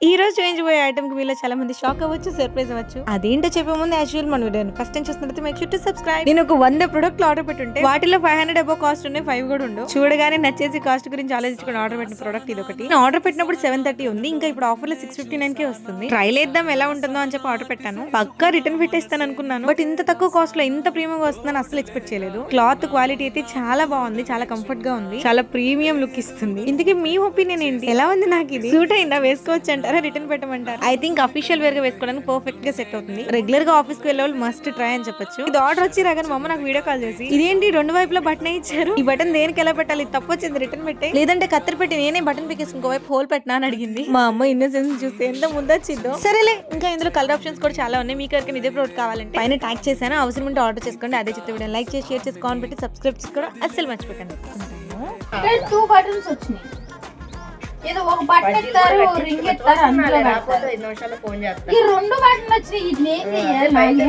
ఈ రోజు చూపించబోయే ఐటమ్ కి మీలో చాలా మంది షాక్ అవ్వచ్చు, సర్ప్రైజ్ అవ్వచ్చు. అదేంటో చెప్పే ముందు యాక్చువల్ మన వీడియో ఫస్ట్ టైం చూస్తున్నట్టు మేక్ షూర్ టు సబ్స్క్రైబ్. నేను ఒక 100 ప్రొడక్ట్లు ఆర్డర్ పెట్టుంటే వాటిలో 500 అబౌవ్ కాస్ట్ ఉన్నాయి, 5 కూడా ఉండవు. చూడగానే నచ్చేసి కాస్ట్ గురించి ఆలోచించుకుని ఆర్డర్ పెట్టిన ప్రొడక్ట్ ఇది ఒకటి. నేను ఆర్డర్ పెట్టినప్పుడు 730 ఉంది, ఇంకా ఇప్పుడు ఆఫర్ లో 659 కే వస్తుంది. ట్రైల్ చేద్దాం ఎలా ఉంటుందో అని చెప్పి ఆర్డర్ పెట్టాను. పక్కా రిటర్న్ పెట్టేస్తాను అనుకున్నాను, బట్ ఇంత తక్కువ కాస్ట్ లో ఇంత ప్రీమియం గా వస్తుందని అసలు ఎక్స్పెక్ట్ చేయలేదు. క్లాత్ క్వాలిటీ అయితే చాలా బాగుంది, చాలా కంఫర్ట్ గా ఉంది, చాలా ప్రీమియం లుక్ ఇస్తుంది. ఇందుకే మీ ఒపీనియన్ ఏంటి? ఎలా ఉంది? నాకు ఇది సూట్ అయిందా? వేసుకోవచ్చు అంటారా? రిటర్న్ పెట్టమంటారా? ఐ థింక్ అఫీషియల్ వేర్ గా వేసుకోవడానికి పర్ఫెక్ట్ గా సెట్ అవుతుంది. రెగ్యులర్ గా ఆఫీస్ కి వెళ్ళే వాళ్ళు మస్ట్ ట్రై అని చెప్పొచ్చు. ఇది ఆర్డర్ వచ్చి రాగానే మా అమ్మ నాకు వీడియో కాల్ చేసి, ఇదేంటి రెండు వైపులా బటన్ ఇచ్చారు, ఈ బటన్ దేనికి ఎలా పెట్టాలి, తప్పు వచ్చింది రిటర్న్ పెట్టే, లేదంటే కత్తెర పెట్టి నేనే బటన్ పికేసి ఇంకో వైపు హోల్ పెట్టినా అని అడిగింది. మా అమ్మ ఇన్నోసెన్స్ చూస్తే ఎంత ముందొచ్చిందో. సరేలే, ఇంకా ఇందులో కలర్ ఆప్షన్స్ కూడా చాలా ఉన్నాయి. మీకు ఎవరికైనా ఇదే ప్రోడక్ట్ కావాలంటే పైన ట్యాగ్ చేశాను, అవసరం ఉంటే ఆర్డర్ చేసుకోండి. అదే చెప్తే వీడియో లైక్ చేసి, షేర్ చేసి, కామెంట్ పెట్టి సబ్స్క్రైబ్ చేసుకోవడం అస్సలు మర్చిపోకండి. 2 బటన్స్ వచ్చినాయి. ఏదో ఒక బటన్ ఎత్తారు, రింగ్ ఎత్తారు, అందులో ఈ 2 బటన్ వచ్చినాయి. ఇది ఏం చేయాలి?